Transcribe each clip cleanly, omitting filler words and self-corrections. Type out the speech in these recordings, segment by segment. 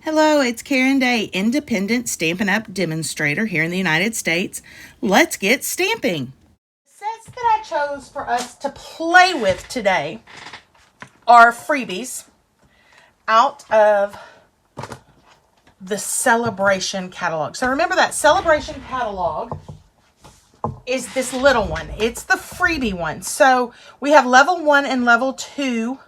Hello, it's Karen Day, independent Stampin' Up! Demonstrator here in the United States. Let's get stamping. The sets that I chose for us to play with today are freebies out of the Sale-a-bration catalog. So remember that Sale-a-bration catalog is this little one. It's the freebie one. So we have level 1 and level 2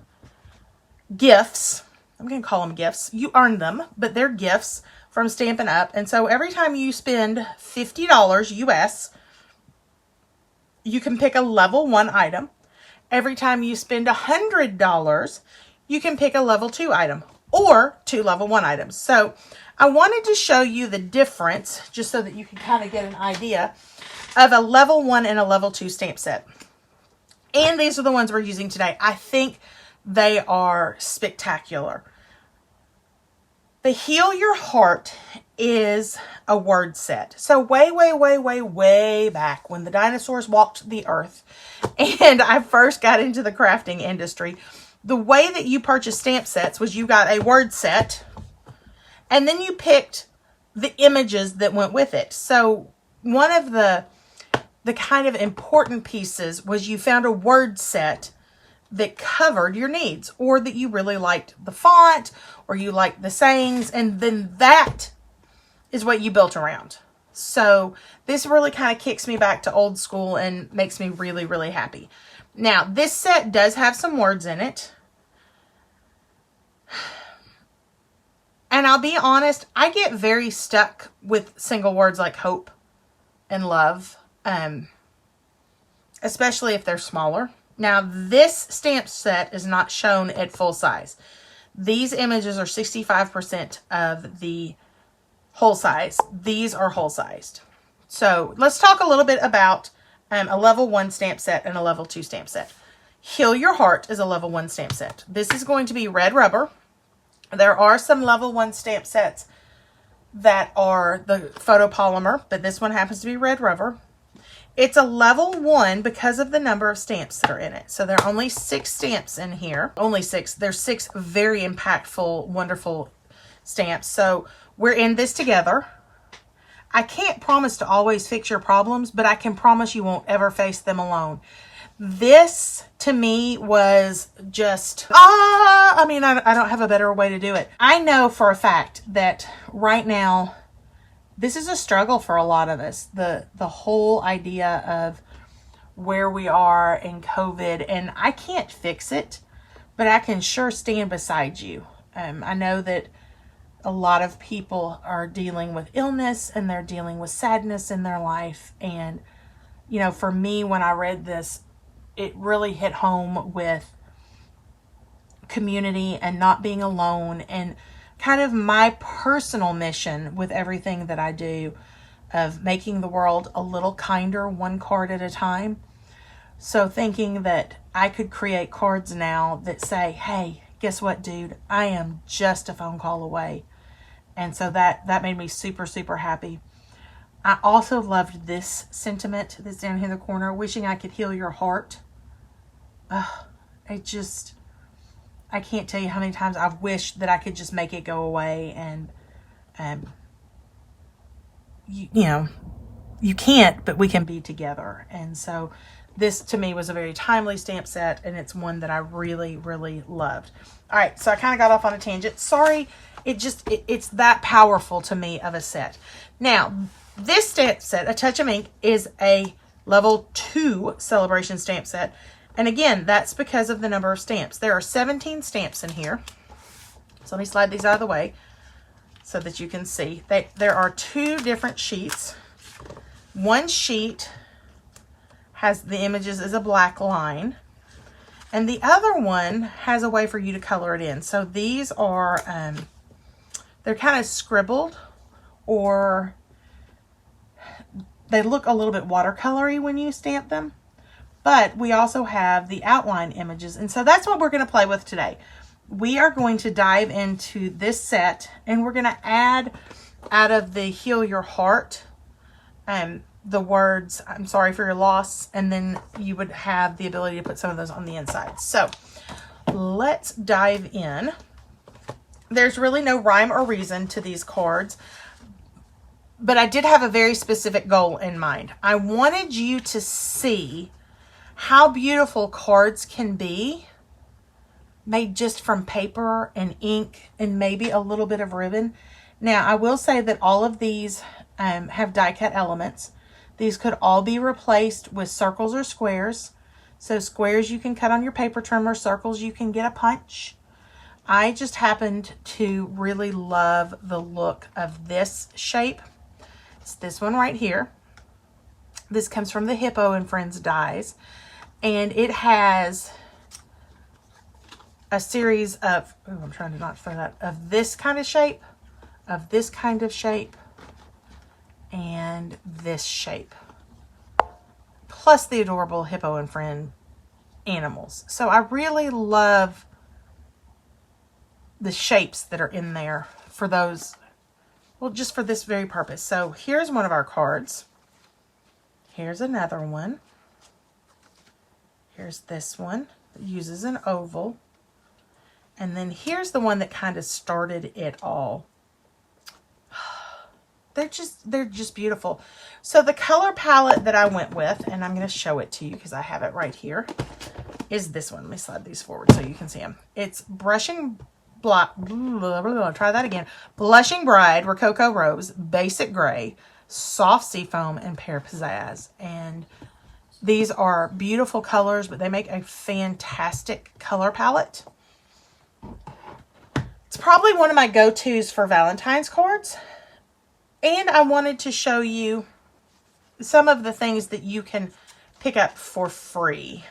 gifts. I'm going to call them gifts. You earned them, but they're gifts from Stampin' Up. And so every time you spend $50 US, you can pick a level 1 item. Every time you spend $100, you can pick a level 2 item or 2 level 1 items. So I wanted to show you the difference just so that you can kind of get an idea of a level 1 and a level 2 stamp set. And these are the ones we're using today. I think they are spectacular. The Heal Your Heart is a word set. So way back when the dinosaurs walked the earth and I first got into the crafting industry, the way that you purchased stamp sets was you got a word set and then you picked the images that went with it. So one of the kind of important pieces was you found a word set that covered your needs, or that you really liked the font, or you liked the sayings, and then that is what you built around. So this really kind of kicks me back to old school and makes me really happy. Now, this set does have some words in it. And I'll be honest, I get very stuck with single words like hope and love, especially if they're smaller. Now, this stamp set is not shown at full size. These images are 65% of the whole size. These are whole sized. So let's talk a little bit about a level 1 stamp set and a level 2 stamp set. Heal Your Heart is a level 1 stamp set. This is going to be red rubber. There are some level 1 stamp sets that are the photopolymer, but this one happens to be red rubber. It's a level 1 because of the number of stamps that are in it. So there are only 6 stamps in here. Only 6. There's 6 very impactful, wonderful stamps. So we're in this together. I can't promise to always fix your problems, but I can promise you won't ever face them alone. This, to me, was just, I don't have a better way to do it. I know for a fact that right now, this is a struggle for a lot of us. The whole idea of where we are in COVID, and I can't fix it, but I can sure stand beside you. I know that a lot of people are dealing with illness and they're dealing with sadness in their life. And, you know, for me, when I read this, it really hit home with community and not being alone, and kind of my personal mission with everything that I do of making the world a little kinder, one card at a time. So thinking that I could create cards now that say, hey, guess what, dude? I am just a phone call away. And so that made me super happy. I also loved this sentiment that's down here in the corner, wishing I could heal your heart. I can't tell you how many times I've wished that I could just make it go away, and you know, you can't, but we can be together. And so this to me was a very timely stamp set, and it's one that I really loved. All right, so I kind of got off on a tangent. Sorry, it's that powerful to me of a set. Now, this stamp set, A Touch of Ink, is a level 2 Sale-a-bration stamp set. And again, that's because of the number of stamps. There are 17 stamps in here. So let me slide these out of the way so that you can see. There are 2 different sheets. One sheet has the images as a black line, and the other one has a way for you to color it in. So these are, they're kind of scribbled, or they look a little bit watercolory when you stamp them. But we also have the outline images. And so that's what we're going to play with today. We are going to dive into this set, and we're going to add out of the Heal Your Heart, the words, I'm sorry for your loss. And then you would have the ability to put some of those on the inside. So let's dive in. There's really no rhyme or reason to these cards, but I did have a very specific goal in mind. I wanted you to see how beautiful cards can be made just from paper and ink and maybe a little bit of ribbon. Now, I will say that all of these have die cut elements. These could all be replaced with circles or squares. So squares you can cut on your paper trimmer, circles you can get a punch. I just happened to really love the look of this shape. It's this one right here. This comes from the Hippo and Friends dies. And it has a series of, oh, I'm trying to not throw that, of this kind of shape, of this kind of shape, and this shape. Plus the adorable Hippo and Friend animals. So I really love the shapes that are in there for those, well, just for this very purpose. So here's one of our cards. Here's another one. Here's this one that uses an oval. And then here's the one that kind of started it all. They're just beautiful. So the color palette that I went with, and I'm going to show it to you because I have it right here, is this one. Let me slide these forward so you can see them. It's Blushing Try that again. Blushing Bride, Rococo Rose, Basic Gray, Soft Seafoam, and Pear Pizzazz. And these are beautiful colors, but they make a fantastic color palette. It's probably one of my go-tos for Valentine's cards. And I wanted to show you some of the things that you can pick up for free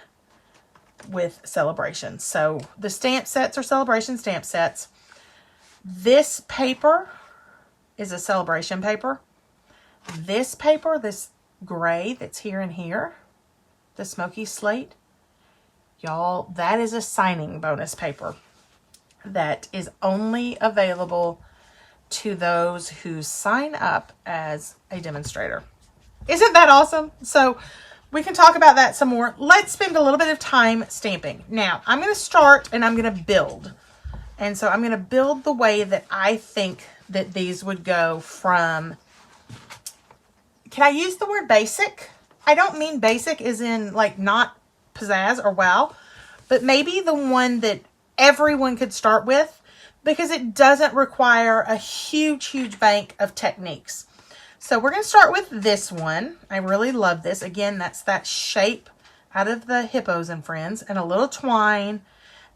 with Sale-a-bration. So the stamp sets are Sale-a-bration stamp sets. This paper is a Sale-a-bration paper. This paper, this gray that's here and here, the smoky slate, y'all, that is a signing bonus paper that is only available to those who sign up as a demonstrator. Isn't that awesome? So we can talk about that some more. Let's spend a little bit of time stamping. Now, I'm going to start and I'm going to build. And so I'm going to build the way that I think that these would go from, can I use the word basic? I don't mean basic as in like not pizzazz or wow, but maybe the one that everyone could start with because it doesn't require a huge bank of techniques. So we're going to start with this one. I really love this. Again, that's that shape out of the Hippos and Friends and a little twine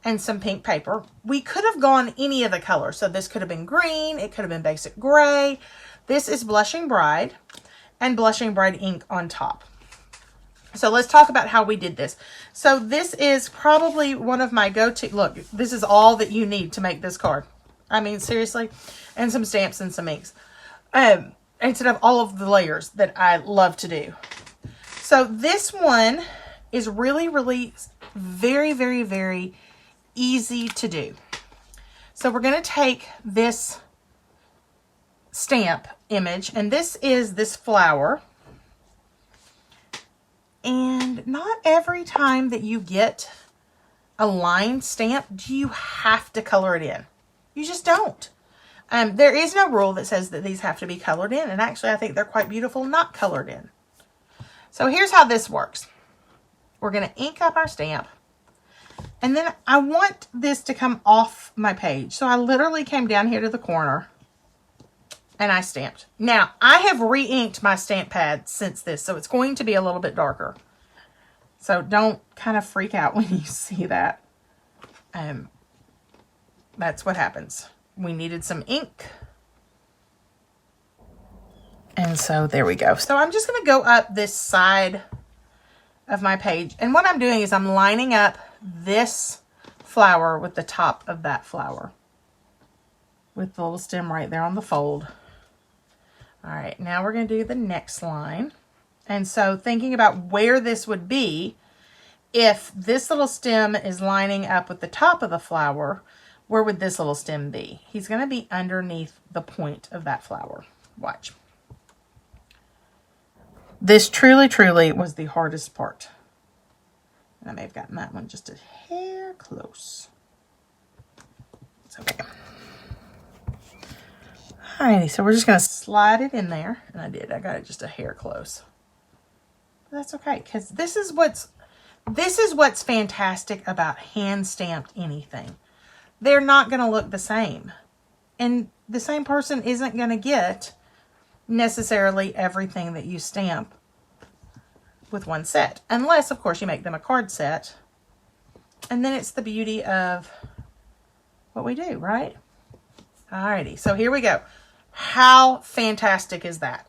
and some pink paper. We could have gone any of the colors. So this could have been green. It could have been basic gray. This is Blushing Bride and Blushing Bride ink on top. So let's talk about how we did this. So this is probably one of my go-to. Look, this is all that you need to make this card. I mean, seriously. And some stamps and some inks. Instead of all of the layers that I love to do. So this one is really very easy to do. So we're going to take this stamp image, and this is this flower. And not every time that you get a line stamp do you have to color it in. You just don't. There is no rule that says that these have to be colored in. And actually, I think they're quite beautiful not colored in. So here's how this works. We're going to ink up our stamp. And then I want this to come off my page. So I literally came down here to the corner and I stamped. Now, I have re-inked my stamp pad since this. So it's going to be a little bit darker. So don't kind of freak out when you see that. That's what happens. We needed some ink. And so there we go. So I'm just going to go up this side of my page. And what I'm doing is I'm lining up this flower with the top of that flower. With the little stem right there on the fold. All right, now we're going to do the next line. And so thinking about where this would be, if this little stem is lining up with the top of the flower, where would this little stem be? He's going to be underneath the point of that flower. Watch. This truly was the hardest part. And I may have gotten that one just a hair close. It's okay. Alrighty, so we're just going to slide it in there. And I did. I got it just a hair close. But that's okay, because this is what's fantastic about hand-stamped anything. They're not going to look the same. And the same person isn't going to get necessarily everything that you stamp with one set. Unless, of course, you make them a card set. And then it's the beauty of what we do, right? Alrighty, so here we go. How fantastic is that?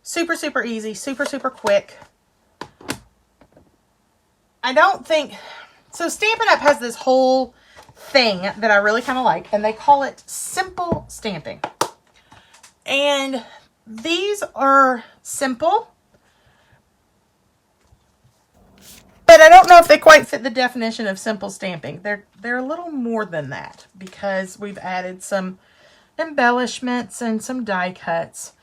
Super, super easy, super, super quick. I don't think... So Stampin' Up! Has this whole thing that I really kind of like, and they call it simple stamping. And these are simple, but I don't know if they quite fit the definition of simple stamping. They're a little more than that because we've added some embellishments and some die cuts,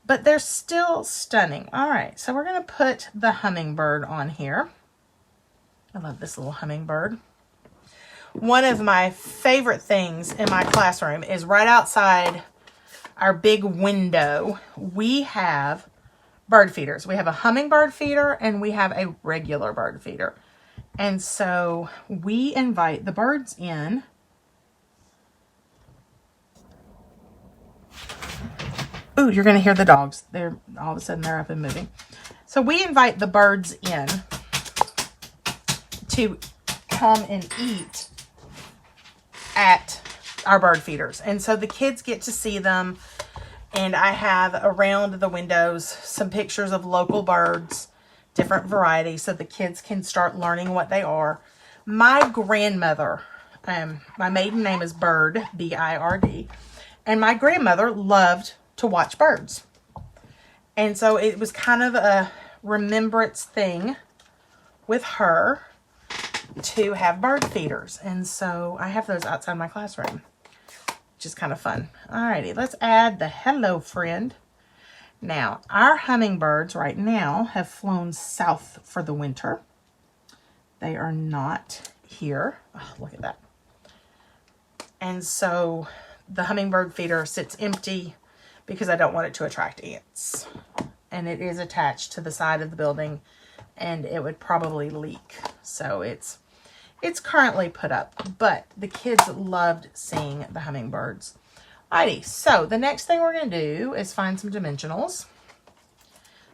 but they're still stunning. All right, so we're going to put the hummingbird on here. I love this little hummingbird. One of my favorite things in my classroom is right outside our big window, we have bird feeders. We have a hummingbird feeder and we have a regular bird feeder. And so we invite the birds in. Ooh, you're going to hear the dogs. They're all of a sudden they're up and moving. So we invite the birds in to come and eat at our bird feeders. And so the kids get to see them. And I have around the windows some pictures of local birds, different varieties, so the kids can start learning what they are. My grandmother, my maiden name is Bird, B-I-R-D. And my grandmother loved to watch birds. And so it was kind of a remembrance thing with her to have bird feeders. And so I have those outside my classroom, which is kind of fun. Alrighty, let's add the hello friend. Now, our hummingbirds right now have flown south for the winter. They are not here. Oh, look at that. And so the hummingbird feeder sits empty because I don't want it to attract ants. And it is attached to the side of the building and it would probably leak. So it's currently put up, but the kids loved seeing the hummingbirds. Alrighty, so the next thing we're going to do is find some dimensionals.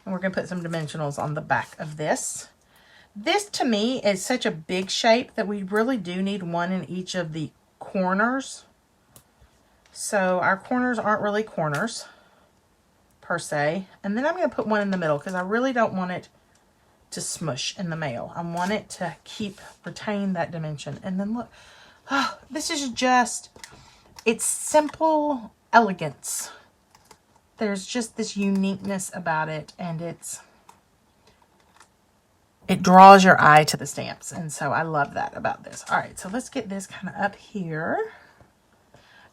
And we're going to put some dimensionals on the back of this. This to me is such a big shape that we really do need one in each of the corners. So our corners aren't really corners per se. And then I'm going to put one in the middle because I really don't want it to smush in the mail. I want it to retain that dimension. And then look, oh, this is just, it's simple elegance. There's just this uniqueness about it, and it draws your eye to the stamps. And so I love that about this. All right, so let's get this kind of up here.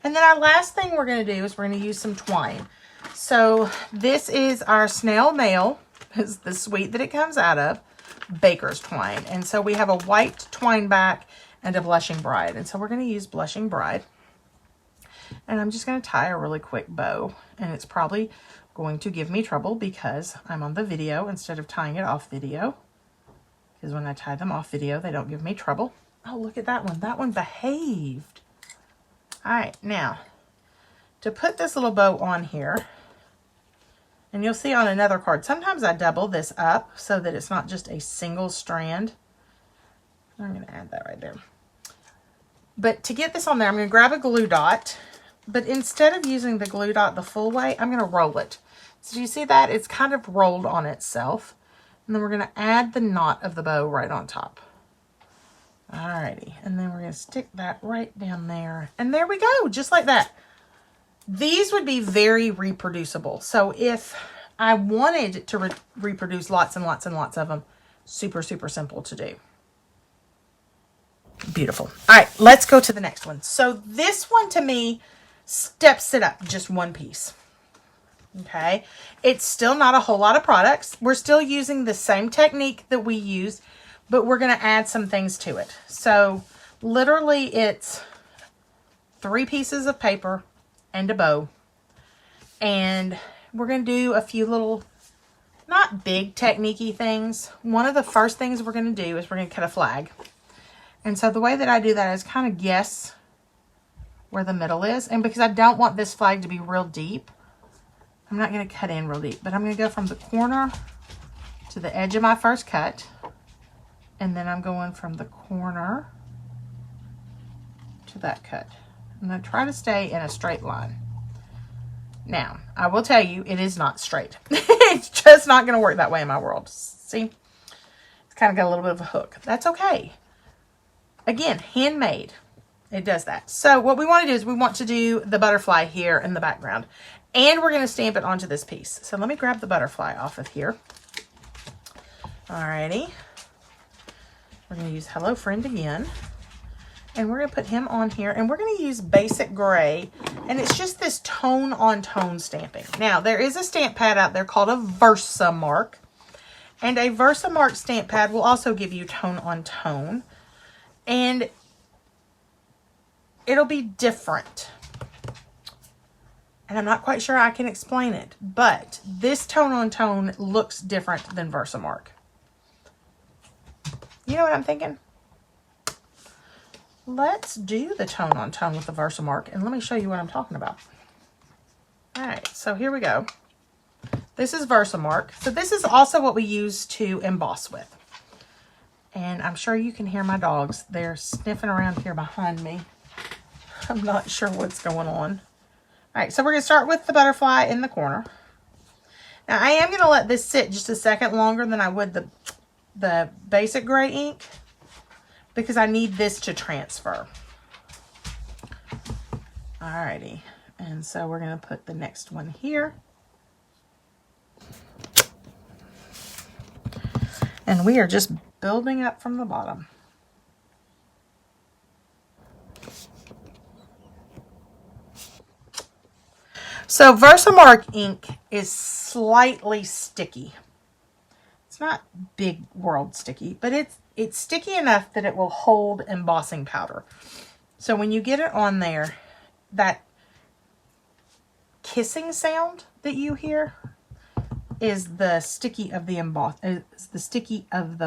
And then our last thing we're going to do is we're going to use some twine. So this is our snail mail. Is the suite that it comes out of, baker's twine. And so we have a white twine back and a blushing bride. And so we're going to use blushing bride. And I'm just going to tie a really quick bow. And it's probably going to give me trouble because I'm on the video instead of tying it off video. Because when I tie them off video, they don't give me trouble. Oh, look at that one. That one behaved. All right, now, to put this little bow on here, and you'll see on another card, sometimes I double this up so that it's not just a single strand. I'm going to add that right there. But to get this on there, I'm going to grab a glue dot. But instead of using the glue dot the full way, I'm going to roll it. So you see that? It's kind of rolled on itself. And then we're going to add the knot of the bow right on top. Alrighty. And then we're going to stick that right down there. And there we go, just like that. These would be very reproducible. So if I wanted to reproduce lots and lots and lots of them, super, super simple to do. Beautiful. All right, let's go to the next one. So this one to me steps it up just one piece. Okay. It's still not a whole lot of products. We're still using the same technique that we use, but we're going to add some things to it. So literally it's 3 pieces of paper and a bow. And we're going to do a few little, not big technique-y things. One of the first things we're going to do is we're going to cut a flag. And so the way that I do that is kind of guess where the middle is. And because I don't want this flag to be real deep, I'm not going to cut in real deep, but I'm going to go from the corner to the edge of my first cut. And then I'm going from the corner to that cut. I'm going to try to stay in a straight line. Now, I will tell you, it is not straight. It's just not going to work that way in my world. See? It's kind of got a little bit of a hook. That's okay. Again, handmade. It does that. So what we want to do is we want to do the butterfly here in the background. And we're going to stamp it onto this piece. So let me grab the butterfly off of here. Alrighty. We're going to use Hello Friend again. And we're going to put him on here. And we're going to use basic gray. And it's just this tone on tone stamping. Now, there is a stamp pad out there called a Versamark. And a Versamark stamp pad will also give you tone on tone. And it'll be different. And I'm not quite sure I can explain it. But this tone on tone looks different than Versamark. You know what I'm thinking? Let's do the tone on tone with the Versamark. And let me show you what I'm talking about. Alright, so here we go. This is Versamark. So this is also what we use to emboss with. And I'm sure you can hear my dogs. They're sniffing around here behind me. I'm not sure what's going on. Alright, so we're going to start with the butterfly in the corner. Now, I am going to let this sit just a second longer than I would the basic gray ink, because I need this to transfer. Alrighty, and so we're going to put the next one here. And we are just building up from the bottom. So Versamark ink is slightly sticky. It's not big world sticky, but it's sticky enough that it will hold embossing powder. So when you get it on there, that kissing sound that you hear is the sticky of the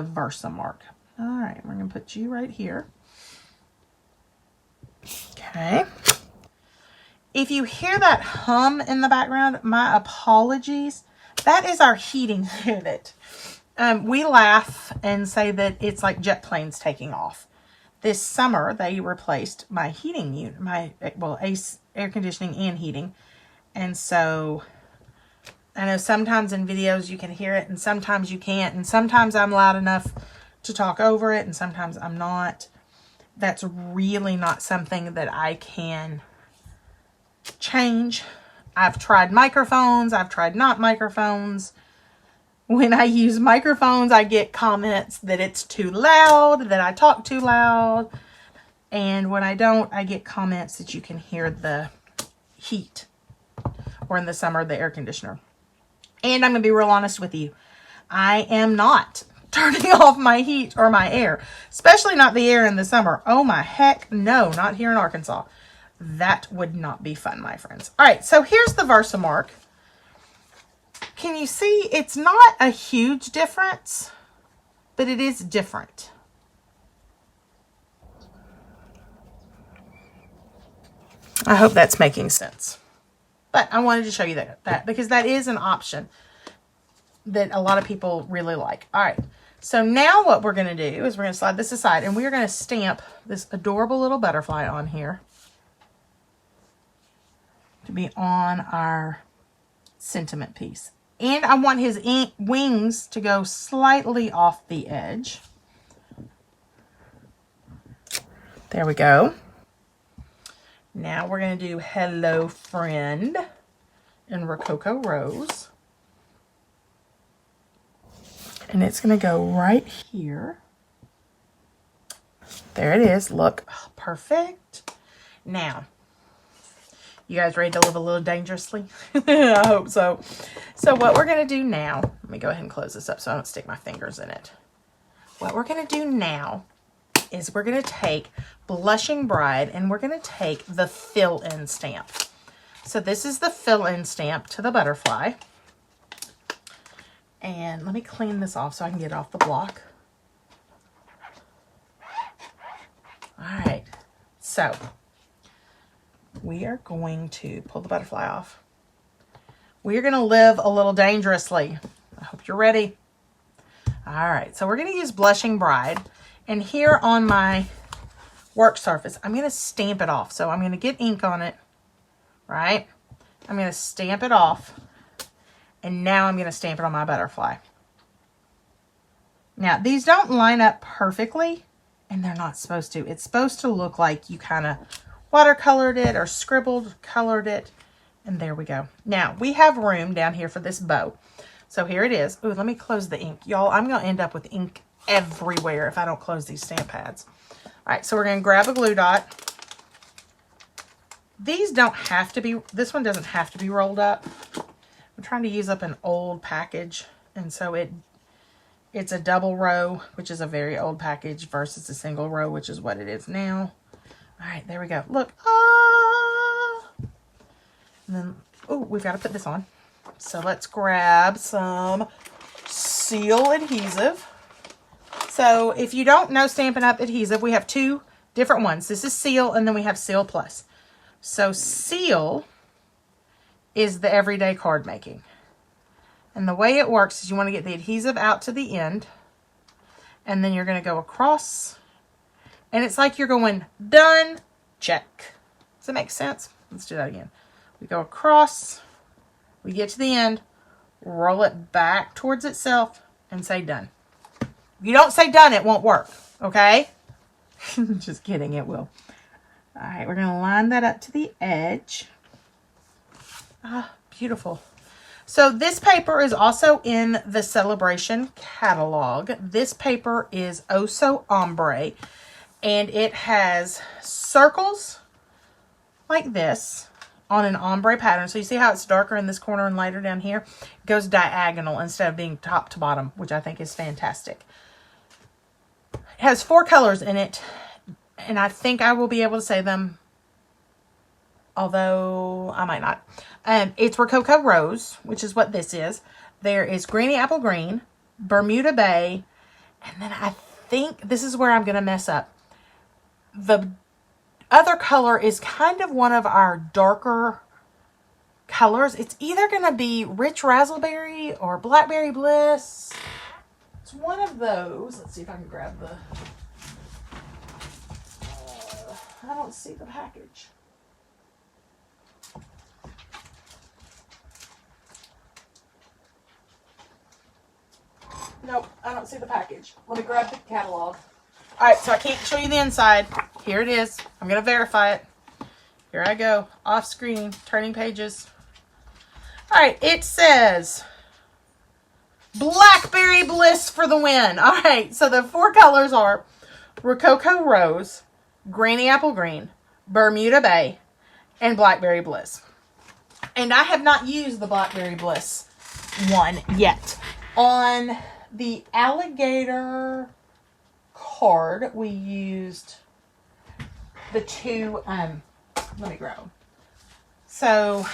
Versamark. All right, we're gonna put you right here. Okay. If you hear that hum in the background, my apologies. That is our heating unit. We laugh and say that it's like jet planes taking off. This summer, they replaced my heating unit, air conditioning and heating. And so I know sometimes in videos you can hear it and sometimes you can't. And sometimes I'm loud enough to talk over it and sometimes I'm not. That's really not something that I can change. I've tried microphones. I've tried not microphones. When I use microphones, I get comments that it's too loud, that I talk too loud. And when I don't, I get comments that you can hear the heat, or in the summer, the air conditioner. And I'm going to be real honest with you. I am not turning off my heat or my air, especially not the air in the summer. Oh my heck no, not here in Arkansas. That would not be fun, my friends. All right, so here's the Versamark. Can you see? It's not a huge difference, but it is different. I hope that's making sense. But I wanted to show you that because that is an option that a lot of people really like. All right, so now what we're going to do is we're going to slide this aside and we're going to stamp this adorable little butterfly on here to be on our sentiment piece. And I want his wings to go slightly off the edge. There we go. Now we're going to do Hello Friend in Rococo Rose. And it's going to go right here. There it is. Look, perfect. Now, you guys ready to live a little dangerously? I hope so. So what we're going to do now, let me go ahead and close this up so I don't stick my fingers in it. What we're going to do now is we're going to take Blushing Bride and we're going to take the fill-in stamp. So this is the fill-in stamp to the butterfly. And let me clean this off so I can get it off the block. All right, so we are going to pull the butterfly off. We are going to live a little dangerously. I hope you're ready. All right, so we're going to use Blushing Bride. And here on my work surface, I'm going to stamp it off. So I'm going to get ink on it, right? I'm going to stamp it off. And now I'm going to stamp it on my butterfly. Now, these don't line up perfectly, and they're not supposed to. It's supposed to look like you kind of watercolored it or scribbled, colored it. And there we go. Now, we have room down here for this bow. So here it is. Ooh, let me close the ink. Y'all, I'm going to end up with ink everywhere if I don't close these stamp pads. All right, so we're going to grab a glue dot. These don't have to be, this one doesn't have to be rolled up. I'm trying to use up an old package. And so it's a double row, which is a very old package, versus a single row, which is what it is now. All right, there we go. Look. Ah! And then, oh, we've got to put this on. So let's grab some Seal adhesive. So if you don't know Stampin' Up! Adhesive, we have two different ones. This is Seal, and then we have Seal Plus. So Seal is the everyday card making. And the way it works is you want to get the adhesive out to the end, and then you're going to go across, and it's like you're going, done, check. Does that make sense? Let's do that again. We go across, we get to the end, roll it back towards itself, and say done. If you don't say done, it won't work, okay? Just kidding, it will. All right, we're going to line that up to the edge. Ah, beautiful. So this paper is also in the Sale-a-bration catalog. This paper is Oh So Ombre, and it has circles like this on an ombre pattern. So you see how it's darker in this corner and lighter down here? It goes diagonal instead of being top to bottom, which I think is fantastic. It has 4 colors in it, and I think I will be able to say them, although I might not. It's Rococo Rose, which is what this is. There is Greeny Apple Green, Bermuda Bay, and then I think this is where I'm going to mess up. The other color is kind of one of our darker colors. It's either going to be Rich Razzleberry or Blackberry Bliss. It's one of those. Let's see if I can grab the... I don't see the package. Nope, I don't see the package. Let me grab the catalog. All right, so I can't show you the inside. Here it is. I'm going to verify it. Here I go. Off screen, turning pages. All right, it says Blackberry Bliss for the win. All right, so the 4 colors are Rococo Rose, Greeny Apple Green, Bermuda Bay, and Blackberry Bliss. And I have not used the Blackberry Bliss one yet. On the alligator card, we used the 2, let me grab them. So,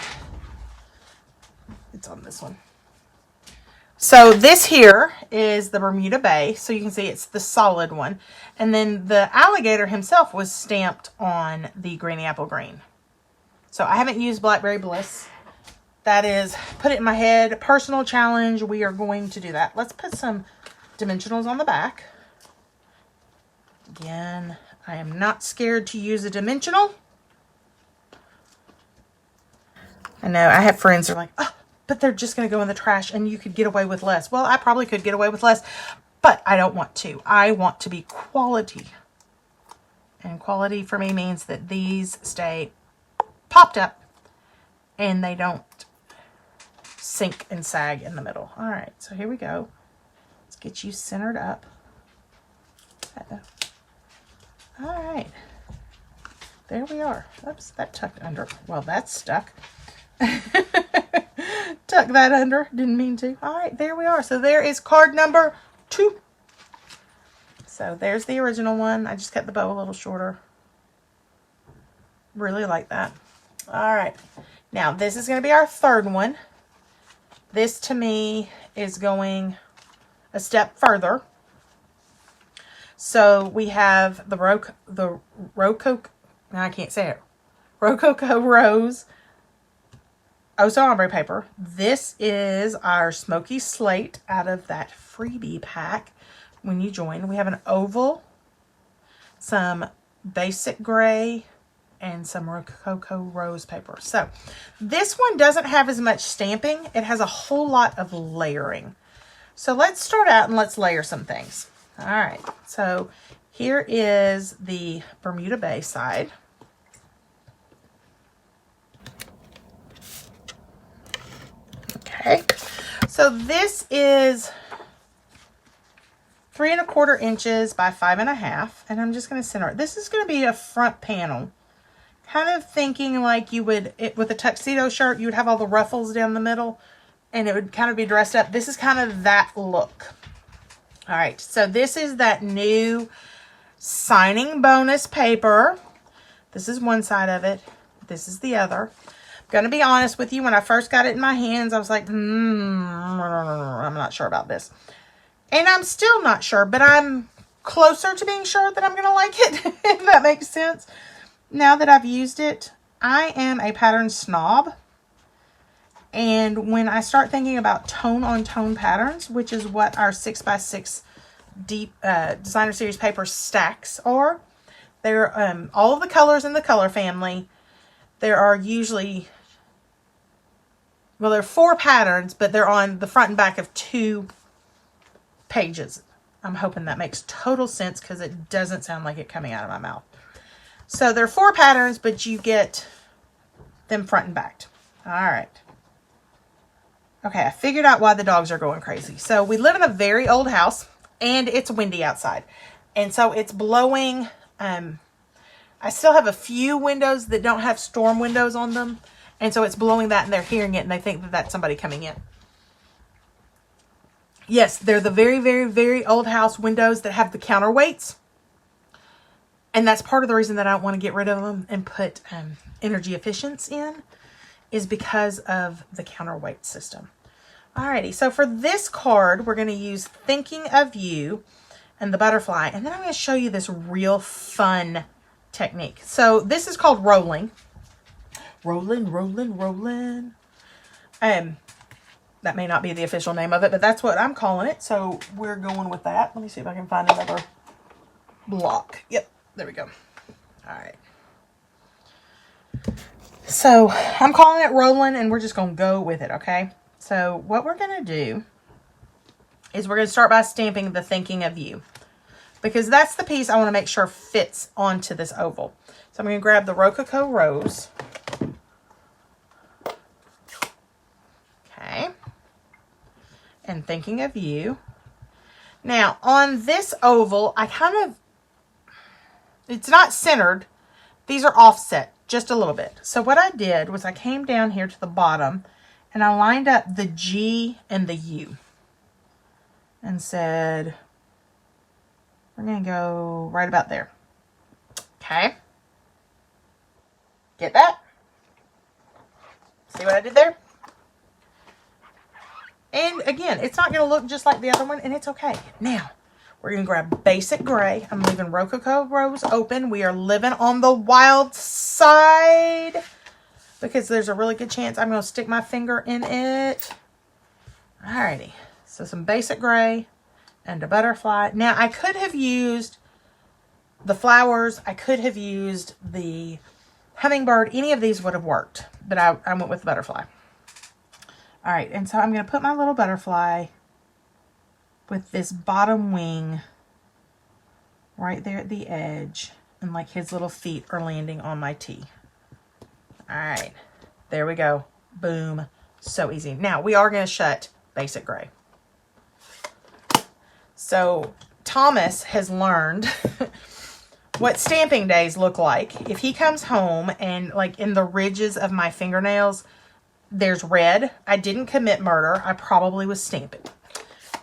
it's on this one. So this here is the Bermuda Bay. So you can see it's the solid one. And then the alligator himself was stamped on the Greeny Apple Green. So I haven't used Blackberry Bliss. That is, put it in my head, personal challenge. We are going to do that. Let's put some dimensionals on the back. Again, I am not scared to use a dimensional. I know, I have friends that are like, oh, but they're just going to go in the trash and you could get away with less. Well, I probably could get away with less, but I don't want to. I want to be quality. And quality for me means that these stay popped up and they don't sink and sag in the middle. All right, so here we go. Let's get you centered up. All right, there we are. Oops, that tucked under. Well, that's stuck. Tuck that under. Didn't mean to. All right, there we are. So there is card number 2. So there's the original one. I just cut the bow a little shorter. Really like that. All right. Now, this is going to be our third one. This, to me, is going a step further. So, we have the Rococo, I can't say it, Rococo Rose Oso Ombre paper. This is our Smoky Slate out of that freebie pack when you join. We have an oval, some basic gray, and some Rococo Rose paper. So this one doesn't have as much stamping. It has a whole lot of layering. So let's start out and let's layer some things. All right. So here is the Bermuda Bay side. Okay. So this is 3 1/4 inches by 5 1/2, and I'm just going to center it. This is going to be a front panel. Kind of thinking like you would, with a tuxedo shirt, you would have all the ruffles down the middle, and it would kind of be dressed up. This is kind of that look. All right, so this is that new signing bonus paper. This is one side of it. This is the other. I'm going to be honest with you. When I first got it in my hands, I was like, I'm not sure about this. And I'm still not sure, but I'm closer to being sure that I'm going to like it, if that makes sense. Now that I've used it, I am a pattern snob. And when I start thinking about tone-on-tone patterns, which is what our 6x6 deep designer series paper stacks are, they're all of the colors in the color family. There are usually, well, there are 4 patterns, but they're on the front and back of 2 pages. I'm hoping that makes total sense because it doesn't sound like it coming out of my mouth. So there are 4 patterns, but you get them front and backed. All right. Okay, I figured out why the dogs are going crazy. So we live in a very old house, and it's windy outside. And so it's blowing. I still have a few windows that don't have storm windows on them. And so it's blowing that, and they're hearing it, and they think that that's somebody coming in. Yes, they're the very, very, very old house windows that have the counterweights. And that's part of the reason that I don't want to get rid of them and put energy efficiency in, is because of the counterweight system. Alrighty, so for this card, we're going to use Thinking of You and the butterfly. And then I'm going to show you this real fun technique. So this is called rolling. Rolling, rolling, rolling. That may not be the official name of it, but that's what I'm calling it. So we're going with that. Let me see if I can find another block. Yep. There we go. All right. So I'm calling it rolling, and we're just going to go with it, okay? So what we're going to do is we're going to start by stamping the Thinking of You, because that's the piece I want to make sure fits onto this oval. So I'm going to grab the Rococo Rose. Okay. And Thinking of You. Now, on this oval, it's not centered. These are offset just a little bit. So what I did was I came down here to the bottom and I lined up the G and the U and said, we're going to go right about there. Okay. Get that? See what I did there? And again, it's not going to look just like the other one, and it's okay. Now, we're going to grab basic gray. I'm leaving Rococo Rose open. We are living on the wild side because there's a really good chance I'm going to stick my finger in it. Alrighty. So some basic gray and a butterfly. Now, I could have used the flowers. I could have used the hummingbird. Any of these would have worked, but I went with the butterfly. All right, and so I'm going to put my little butterfly with this bottom wing right there at the edge, and like his little feet are landing on my T. All right, there we go. Boom. So easy. Now, we are going to shut basic gray. So Thomas has learned what stamping days look like. If he comes home and like in the ridges of my fingernails, there's red. I didn't commit murder. I probably was stamping.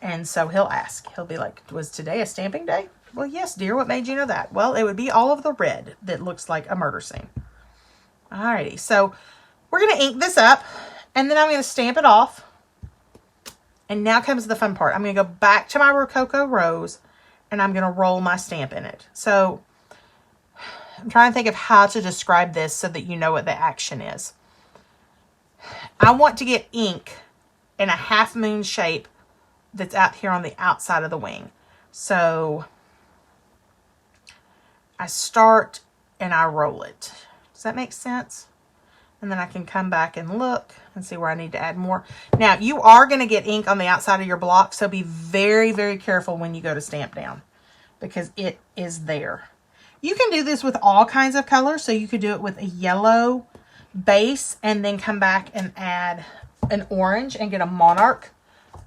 And so he'll ask. He'll be like, was today a stamping day? Well, yes, dear. What made you know that? Well, it would be all of the red that looks like a murder scene. Alrighty. So we're going to ink this up, and then I'm going to stamp it off. And now comes the fun part. I'm going to go back to my Rococo Rose, and I'm going to roll my stamp in it. So I'm trying to think of how to describe this so that you know what the action is. I want to get ink in a half moon shape that's out here on the outside of the wing. So I start and I roll it. Does that make sense? And then I can come back and look and see where I need to add more. Now, you are going to get ink on the outside of your block, so be very, very careful when you go to stamp down because it is there. You can do this with all kinds of colors, so you could do it with a yellow base and then come back and add an orange and get a monarch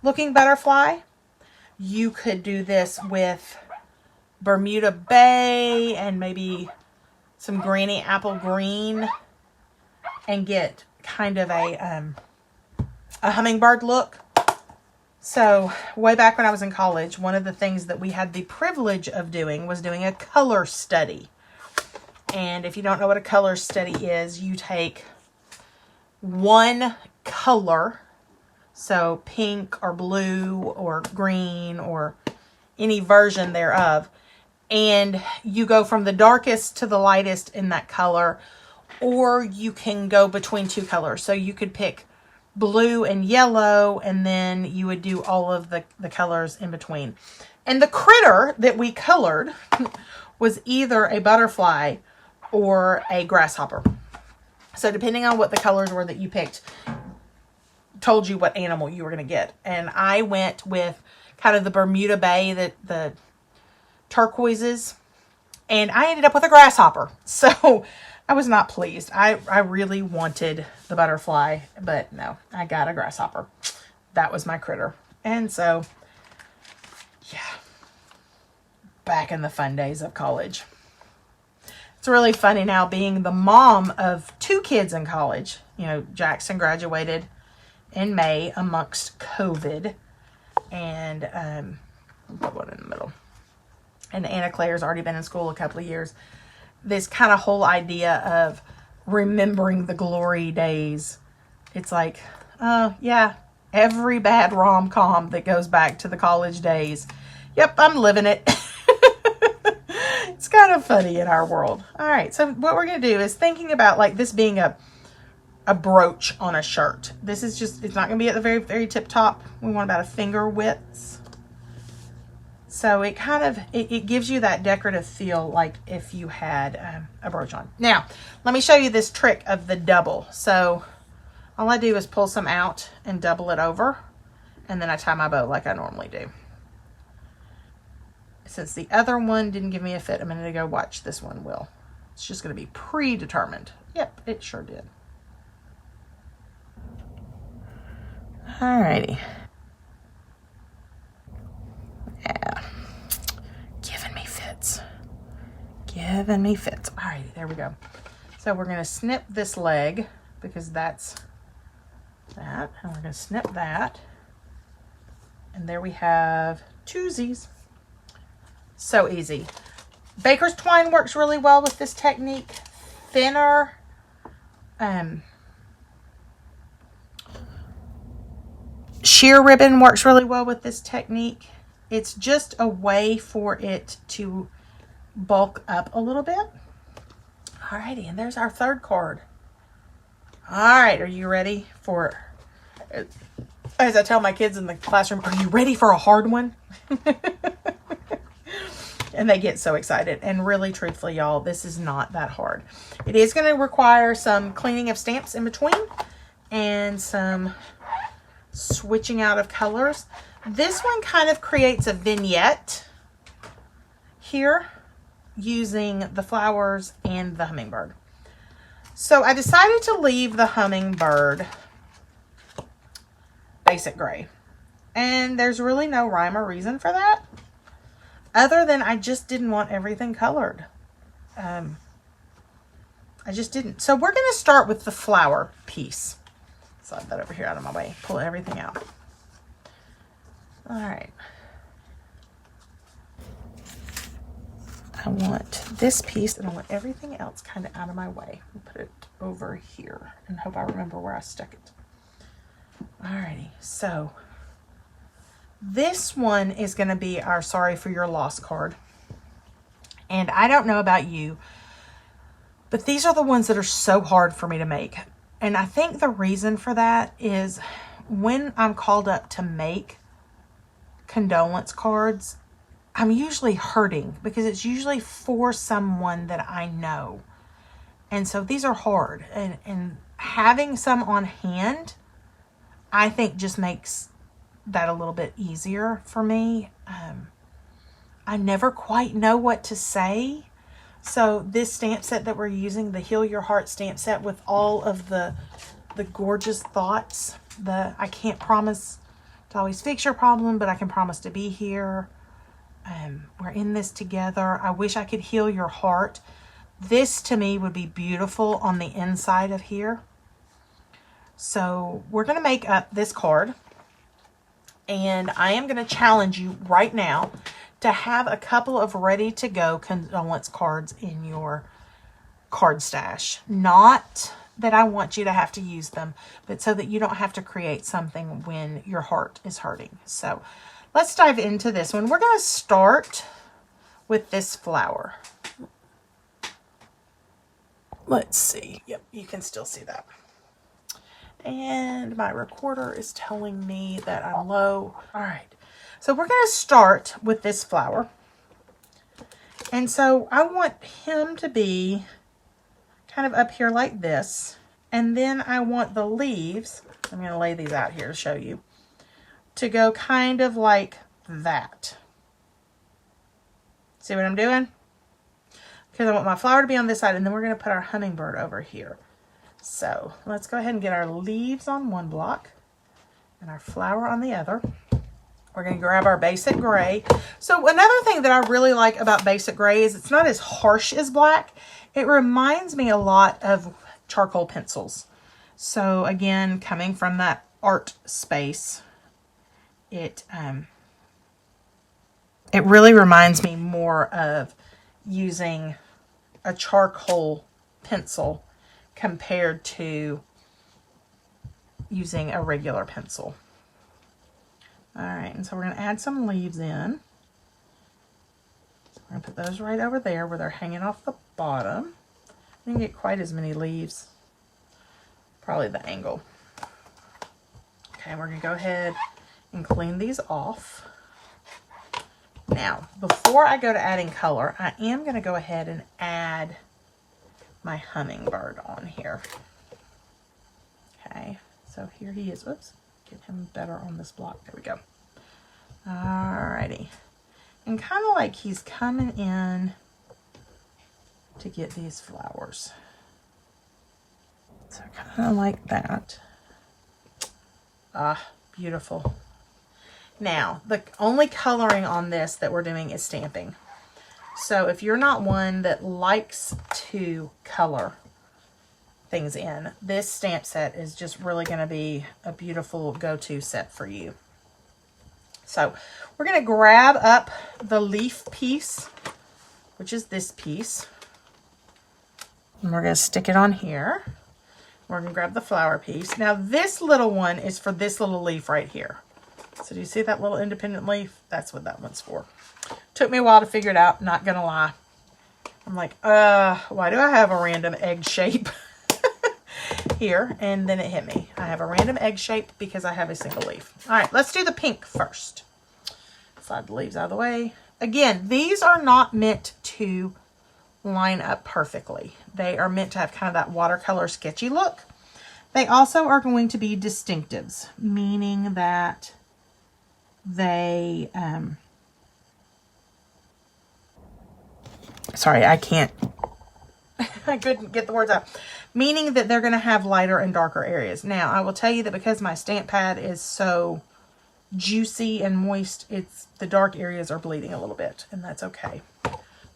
looking butterfly. You could do this with Bermuda Bay and maybe some Granny Apple Green and get kind of a hummingbird look. So way back when I was in college, one of the things that we had the privilege of doing was doing a color study. And if you don't know what a color study is, you take one color, so pink or blue or green or any version thereof, and you go from the darkest to the lightest in that color, or you can go between two colors. So you could pick blue and yellow, and then you would do all of the colors in between. And the critter that we colored was either a butterfly or a grasshopper. So depending on what the colors were that you picked, told you what animal you were going to get. And I went with kind of the Bermuda Bay, the turquoises, and I ended up with a grasshopper. So I was not pleased. I really wanted the butterfly, but no, I got a grasshopper. That was my critter. And so, yeah, back in the fun days of college. It's really funny now being the mom of 2 kids in college. You know, Jackson graduated in May amongst COVID, and I'll put one in the middle. And Anna Claire's already been in school a couple of years. This kind of whole idea of remembering the glory days. It's like, yeah, every bad rom-com that goes back to the college days. Yep, I'm living it. It's kind of funny in our world. All right, so what we're going to do is thinking about like this being a brooch on a shirt. This is just, it's not going to be at the very, very tip top. We want about a finger width. So it kind of, it gives you that decorative feel like if you had a brooch on. Now, let me show you this trick of the double. So all I do is pull some out and double it over, and then I tie my bow like I normally do. Since the other one didn't give me a fit a minute ago, watch this one will. It's just going to be predetermined. Yep, it sure did. Alrighty. Yeah. Giving me fits. Giving me fits. Alrighty, there we go. So we're going to snip this leg because that's that. And we're going to snip that. And there we have twosies. So easy. Baker's twine works really well with this technique. Thinner, sheer ribbon works really well with this technique. It's just a way for it to bulk up a little bit. Alrighty, and there's our third card. Alright, are you ready for, as I tell my kids in the classroom, are you ready for a hard one? And they get so excited. And really, truthfully, y'all, this is not that hard. It is going to require some cleaning of stamps in between and some switching out of colors. This one kind of creates a vignette here using the flowers and the hummingbird. So I decided to leave the hummingbird basic gray. And there's really no rhyme or reason for that, other than I just didn't want everything colored. I just didn't. So we're going to start with the flower piece. Slide that over here out of my way. Pull everything out. All right. I want this piece, and I want everything else kind of out of my way. I'll put it over here and hope I remember where I stuck it. Alrighty, so this one is going to be our sorry for your loss card. And I don't know about you, but these are the ones that are so hard for me to make. And I think the reason for that is when I'm called up to make condolence cards, I'm usually hurting because it's usually for someone that I know. And so these are hard. And having some on hand, I think just makes that a little bit easier for me. I never quite know what to say. So this stamp set that we're using, the Heal Your Heart stamp set with all of the gorgeous thoughts, I can't promise to always fix your problem, but I can promise to be here. We're in this together. I wish I could heal your heart. This to me would be beautiful on the inside of here. So we're going to make up this card, and I am going to challenge you right now to have a couple of ready to go condolence cards in your card stash. Not that I want you to have to use them, but so that you don't have to create something when your heart is hurting. So let's dive into this one. We're going to start with this flower. Let's see. Yep, you can still see that. And my recorder is telling me that I'm low. All right. So we're going to start with this flower. And so I want him to be kind of up here like this. And then I want the leaves, I'm going to lay these out here to show you, to go kind of like that. See what I'm doing? Because I want my flower to be on this side, and then we're going to put our hummingbird over here. So let's go ahead and get our leaves on one block and our flower on the other. We're going to grab our basic gray. So another thing that I really like about basic gray is it's not as harsh as black. It reminds me a lot of charcoal pencils. So again, coming from that art space, it really reminds me more of using a charcoal pencil compared to using a regular pencil. All right, and so we're going to add some leaves in. So we're going to put those right over there where they're hanging off the bottom. I didn't get quite as many leaves. Probably the angle. Okay, we're going to go ahead and clean these off. Now, before I go to adding color, I am going to go ahead and add my hummingbird on here. Okay, so here he is. Whoops. Get him better on this block. There we go. Alrighty. And kind of like he's coming in to get these flowers. So kind of like that. Ah, beautiful. Now, the only coloring on this that we're doing is stamping. So if you're not one that likes to color things in, this stamp set is just really going to be a beautiful go-to set for you. So we're going to grab up the leaf piece, which is this piece, and we're going to stick it on here. We're going to grab the flower piece. Now this little one is for this little leaf right here. So do you see that little independent leaf? That's what that one's for. Took me a while to figure it out, not gonna lie. I'm like, why do I have a random egg shape here? And then it hit me. I have a random egg shape because I have a single leaf. All right, let's do the pink first. Slide the leaves out of the way. Again, these are not meant to line up perfectly. They are meant to have kind of that watercolor sketchy look. They also are going to be distinctives, meaning that they, sorry, I couldn't get the words out. Meaning that they're going to have lighter and darker areas. Now, I will tell you that because my stamp pad is so juicy and moist, the dark areas are bleeding a little bit, and that's okay.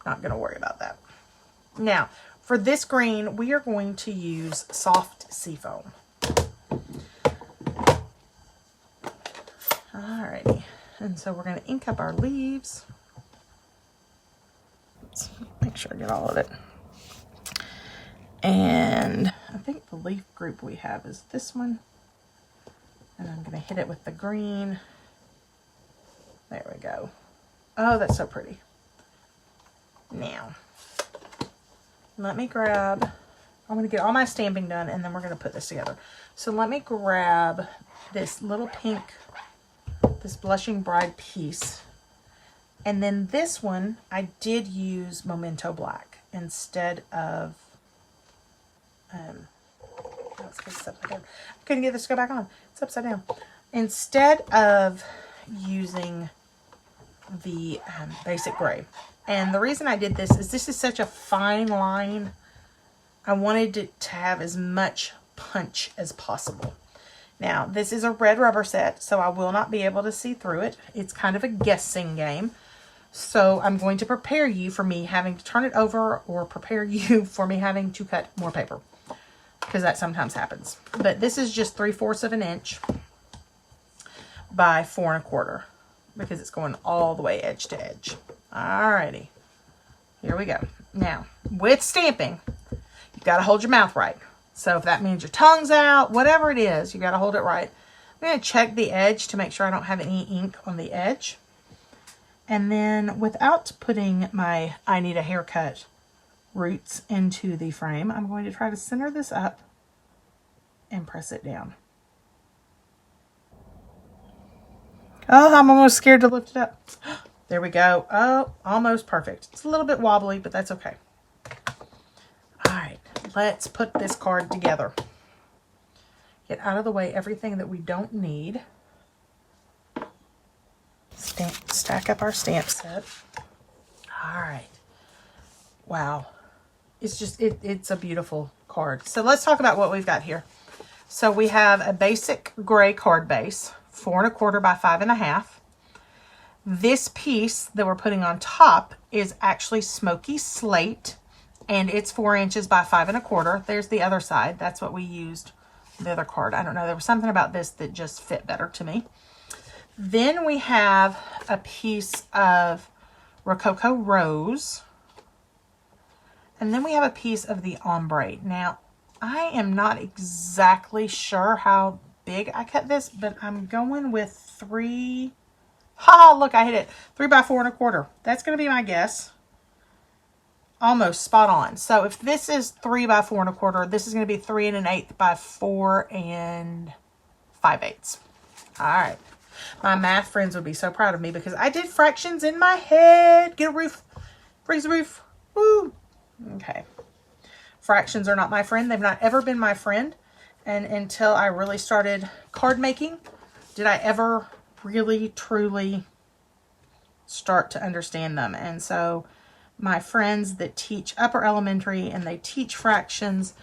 Not going to worry about that. Now, for this green, we are going to use soft seafoam. Alrighty, and so we're going to ink up our leaves. Let's make sure I get all of it. And I think the leaf group we have is this one. And I'm going to hit it with the green. There we go. Oh, that's so pretty. Now, let me grab, I'm going to get all my stamping done and then we're going to put this together. So let me grab this little pink, this Blushing Bride piece. And then this one, I did use Memento Black instead of, it's upside down. I couldn't get this to go back on. It's upside down. Instead of using the basic gray. And the reason I did this is such a fine line. I wanted it to have as much punch as possible. Now, this is a red rubber set, so I will not be able to see through it. It's kind of a guessing game. So I'm going to prepare you for me having to turn it over or prepare you for me having to cut more paper, because that sometimes happens. But this is just 3/4 of an inch by 4 1/4 because it's going all the way edge to edge. Alrighty, here we go. Now, with stamping, you've got to hold your mouth right. So if that means your tongue's out, whatever it is, you got to hold it right. I'm going to check the edge to make sure I don't have any ink on the edge. And then without putting my I need a haircut roots into the frame, I'm going to try to center this up and press it down. Oh, I'm almost scared to lift it up. There we go. Oh, almost perfect. It's a little bit wobbly, but that's okay. All right, let's put this card together. Get out of the way everything that we don't need. Stack up our stamp set. All right. Wow. It's just, it's a beautiful card. So let's talk about what we've got here. So we have a basic gray card base, 4 1/4 by 5 1/2. This piece that we're putting on top is actually smoky slate, and it's 4 inches by 5 1/4. There's the other side. That's what we used the other card. I don't know. There was something about this that just fit better to me. Then we have a piece of Rococo Rose. And then we have a piece of the ombre. Now, I am not exactly sure how big I cut this, but I'm going with 3. Ha! Look, I hit it. 3 by 4 1/4. That's going to be my guess. Almost spot on. So if this is 3 by 4 1/4, this is going to be 3 1/8 by 4 5/8. All right. My math friends would be so proud of me because I did fractions in my head. Get a roof. Raise the roof. Woo! Okay. Fractions are not my friend. They've not ever been my friend. And until I really started card making, did I ever really, truly start to understand them. And so my friends that teach upper elementary and they teach fractions,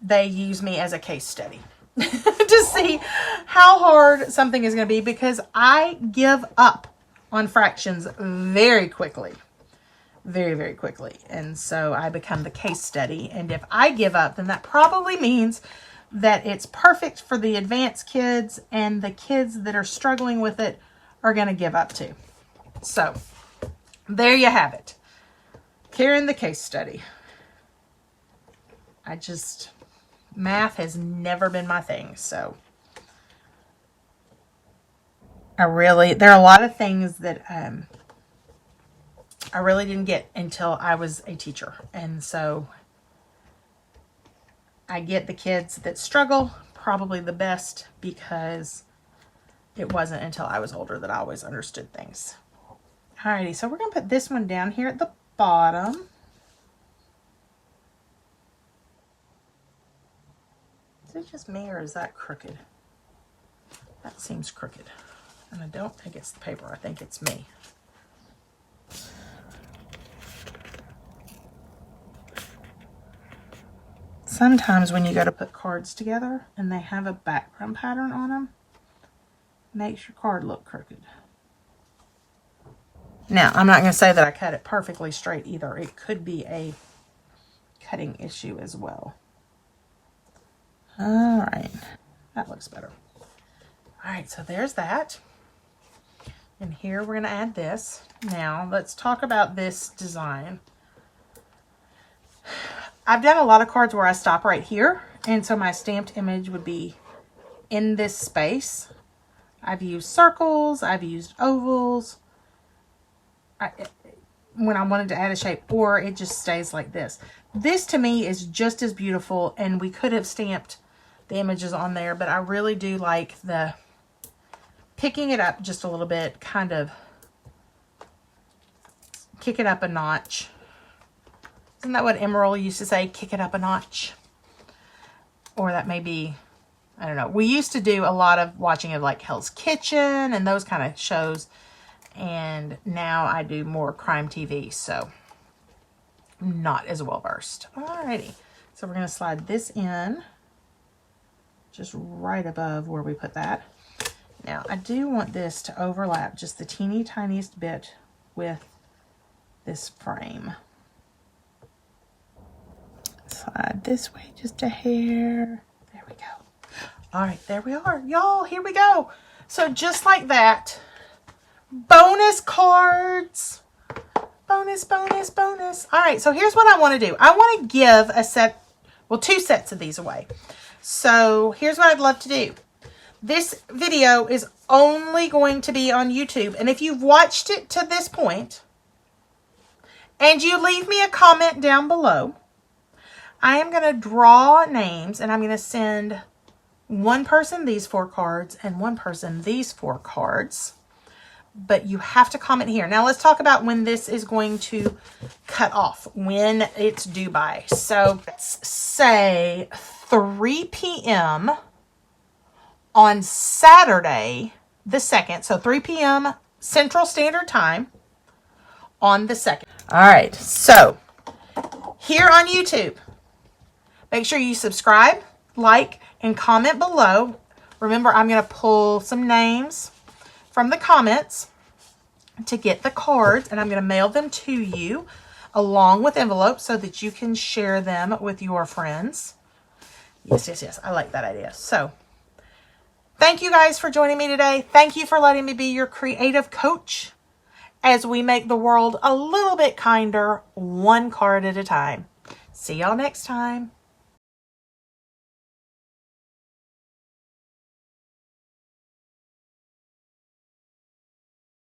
they use me as a case study to see how hard something is going to be, because I give up on fractions very quickly. Very, very quickly. And so I become the case study. And if I give up, then that probably means that it's perfect for the advanced kids, and the kids that are struggling with it are going to give up too. So there you have it. Karen, the case study. Math has never been my thing. So there are a lot of things that I really didn't get until I was a teacher. And so I get the kids that struggle probably the best, because it wasn't until I was older that I always understood things. Alrighty, so we're going to put this one down here at the bottom. Is it just me, or is that crooked? That seems crooked. And I don't think it's the paper. I think it's me. Sometimes when you go to put cards together and they have a background pattern on them, it makes your card look crooked. Now, I'm not going to say that I cut it perfectly straight either. It could be a cutting issue as well. All right, that looks better. All right, so there's that. And here we're going to add this. Now, let's talk about this design. I've done a lot of cards where I stop right here, and so my stamped image would be in this space. I've used circles, I've used ovals when I wanted to add a shape, or it just stays like this. This to me is just as beautiful, and we could have stamped the images on there, but I really do like the picking it up just a little bit, kind of kick it up a notch. Isn't that what Emerald used to say? Kick it up a notch. Or that may be, I don't know. We used to do a lot of watching of like Hell's Kitchen and those kind of shows. And now I do more crime TV. So I'm not as well versed. Alrighty. So we're going to slide this in just right above where we put that. Now I do want this to overlap just the teeny tiniest bit with this frame. Slide this way just a hair. There we go. All right, there we are. Y'all, here we go. So just like that, bonus cards. Bonus, bonus, bonus. All right, so here's what I want to do. I want to give a set, well, 2 sets of these away. So here's what I'd love to do. This video is only going to be on YouTube. And if you've watched it to this point, and you leave me a comment down below, I am going to draw names, and I'm going to send one person these 4 cards and one person these 4 cards. But you have to comment here. Now let's talk about when this is going to cut off, when it's due by. So let's say 3 p.m. on Saturday the 2nd. So 3 p.m. Central Standard Time on the 2nd. All right, so here on YouTube, make sure you subscribe, like, and comment below. Remember, I'm going to pull some names from the comments to get the cards, and I'm going to mail them to you along with envelopes so that you can share them with your friends. Yes, yes, yes. I like that idea. So thank you guys for joining me today. Thank you for letting me be your creative coach as we make the world a little bit kinder, one card at a time. See y'all next time.